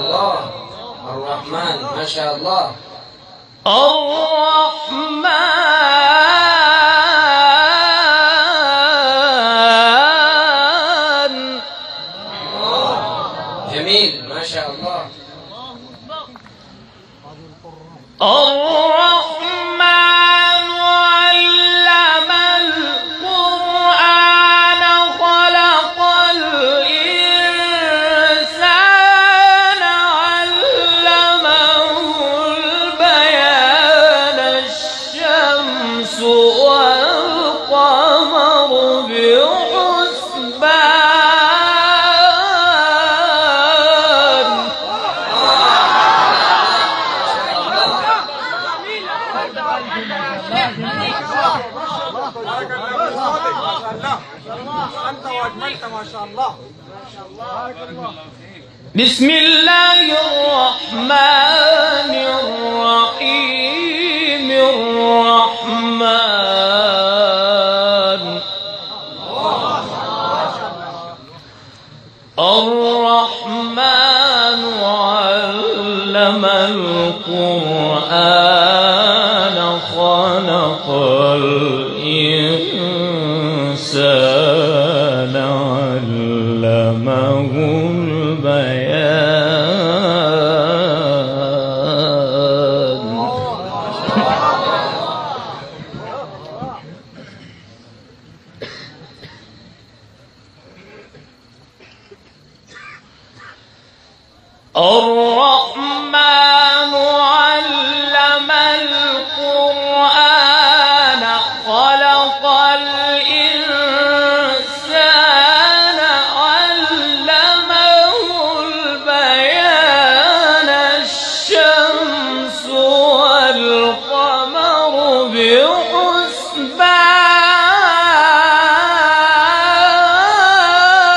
الله الرحمن ما شاء الله الرحمن جميل ما شاء الله الرحمن علم القرآن خلق الإنسان علمه البيان الشمس والقمر بحسبان أنت وأجملت ما شاء الله. بسم الله الرحمن الرحيم الرحمن علم القرآن خلق الإنسان علمه البيان الرحمن علم القرآن خلق الإنسان علمه البيان الشمس والقمر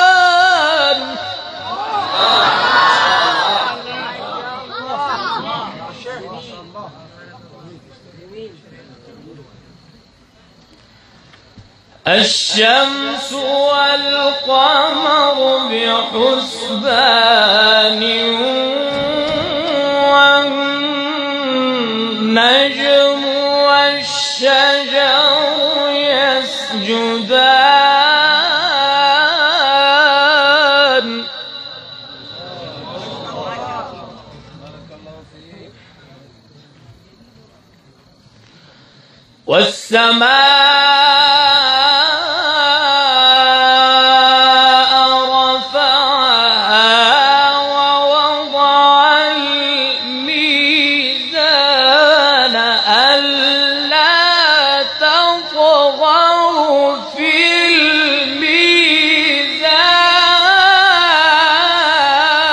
بحسبان الشمس والقمر بحسبان والنجم والشجر يسجدان والسماء رفعها ووضع الميزان ألا تطغوا في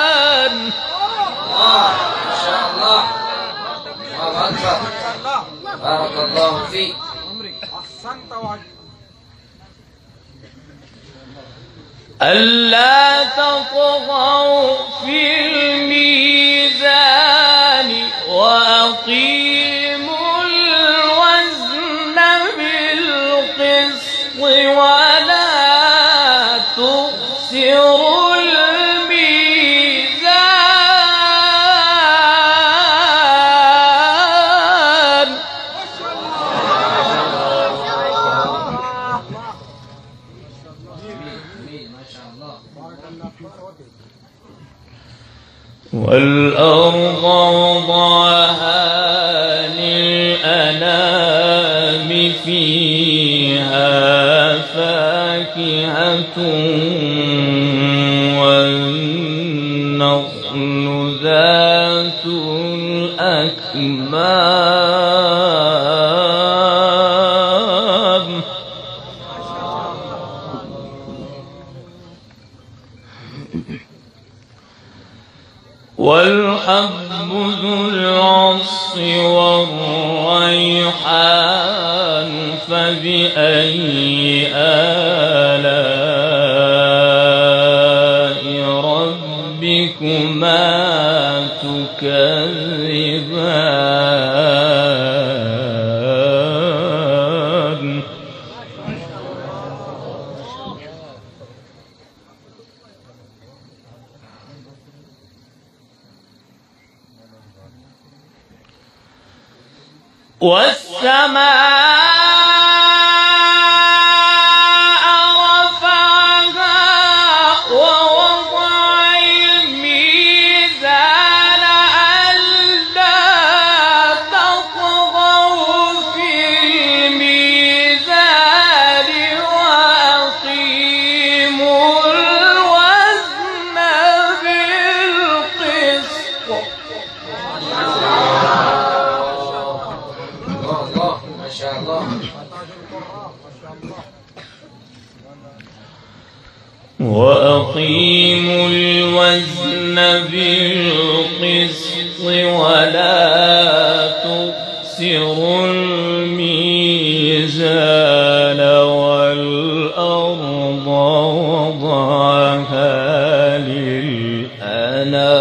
الميزان ما شاء الله الله أكبر بارك الله فيك أحسنت وأجملت. ألا تطغوا في الميزان وأقيموا الوزن بالقسط ولا تخسروا الميزان جميل ما شاء الله والأرض وضعها للأنام فيها فاكهة والنخل ذات الأكمام والحب ذو العصف والريحان فبأي آلاء ربكما تكذبان والسماء رفعها ووضع الميزان ألا تطغوا في الميزان وأقيموا الوزن بالقسط. الله ما شاء الله. وأقيموا الوزن بالقسط ولا تخسروا الميزان والأرض وضعها للأنام.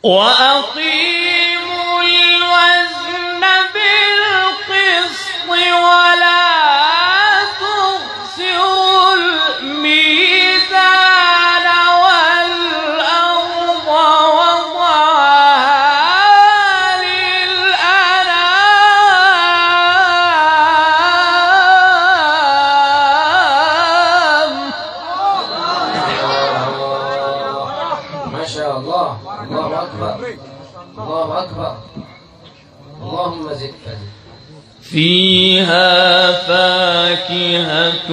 وأقيموا الوزن بالقسط ولا تخسروا الميزان والأرض وضعها للأنام. ما شاء الله. الله أكبر. الله أكبر. اللهم زد فزد. فيها فاكهة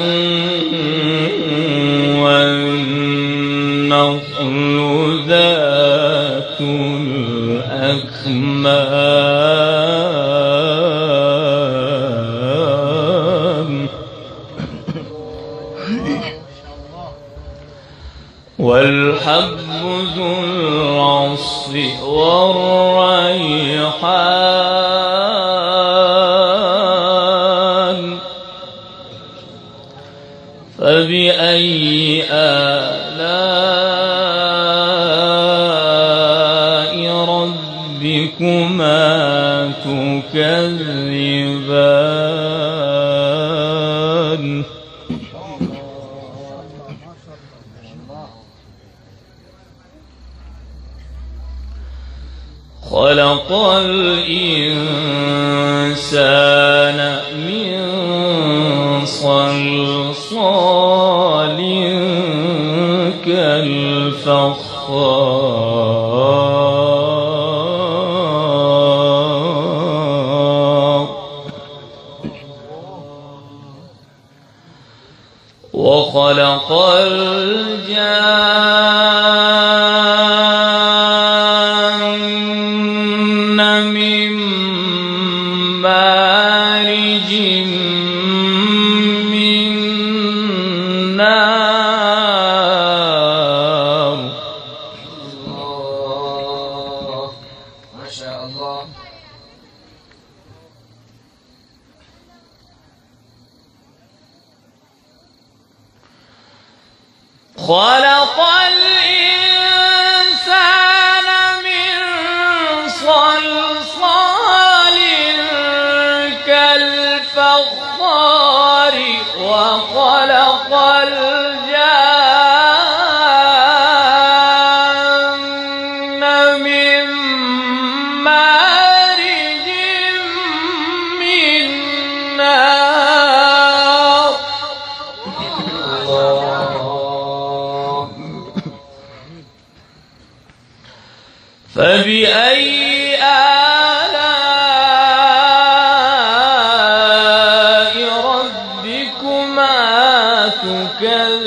والنخل ذات الأكمام والحب ذو العصف والريحان. فبأي آلاء ربكما تكذبان. خلق الإنسان من صلصال كالفخار وخلق الجان من مارج من نار. الله ما شاء الله. خلق الإنسان من صلصال كالفخار وخلق الجان من مارج من نار. فبأي آلاء ربكما تكذبان.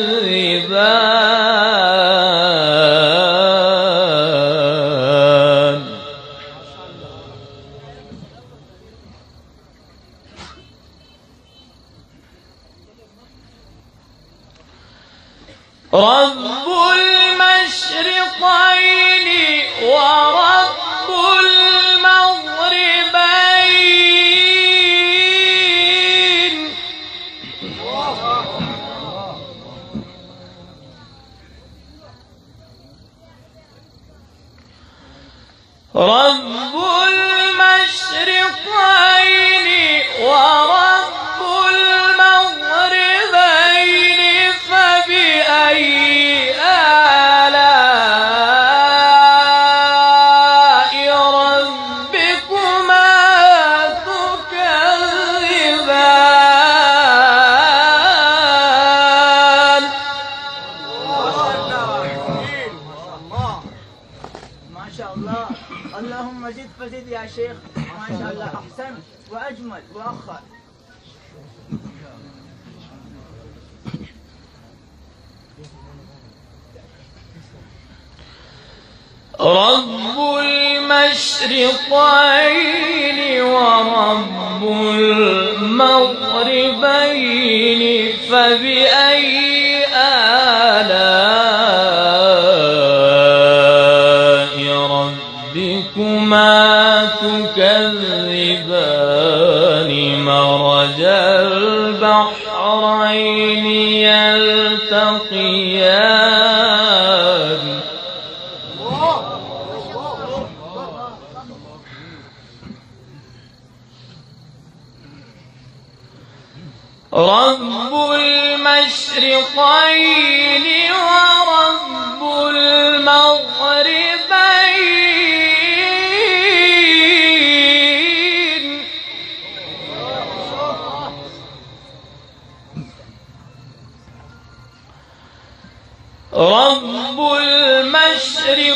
رب المشرقين ورب المغربين. رب المشرقين ورب المغربين فبأي آلاء ربكما تكذبان ما شاء الله. اللهم زد فزد يا شيخ. ما شاء الله أحسن وأجمل وأخر. رب المشرقين ورب المغربين فبأي آلاء ربكما تكذبان مرج البحرين يلتقيان رب المشرقين ورب المغربين رب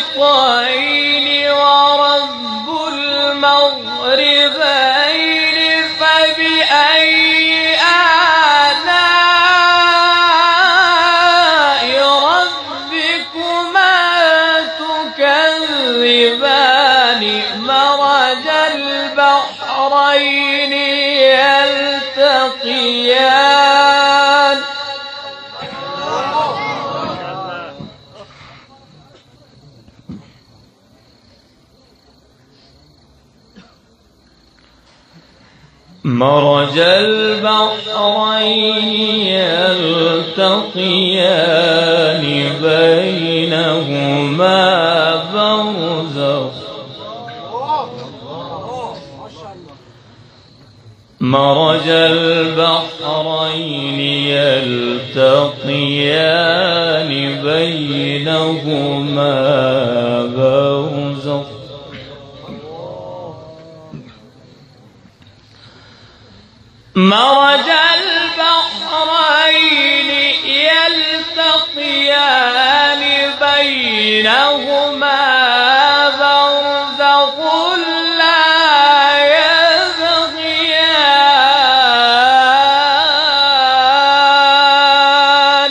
المشرقين ورب المغربين فبأي آلاء ربكما تكذبان مرج البحرين يلتقيان مرج البحرين يلتقيان بينهما برزخ مرج البحرين يلتقيان بينهما برزخ مرج البحرين يلتقيان بينهما برزخ لا يبغيان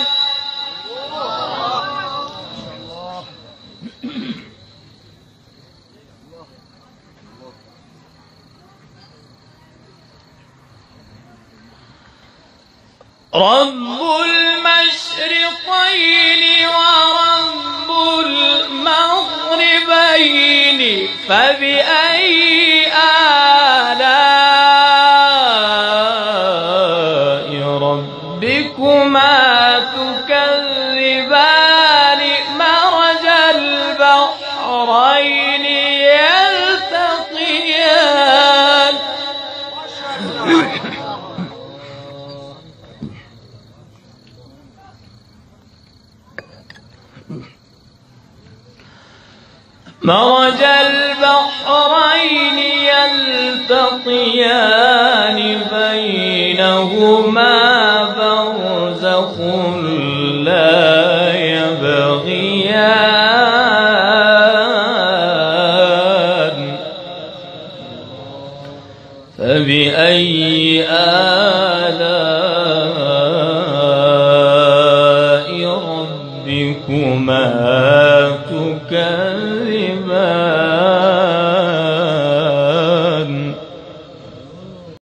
رب المشرقين ورب المغربين فبأي آلاء ربكما تكذبان مرج البحرين يلتقيان مرج البحرين يلتقيان بينهما برزخ لا يبغيان فبأي آلاء ربكما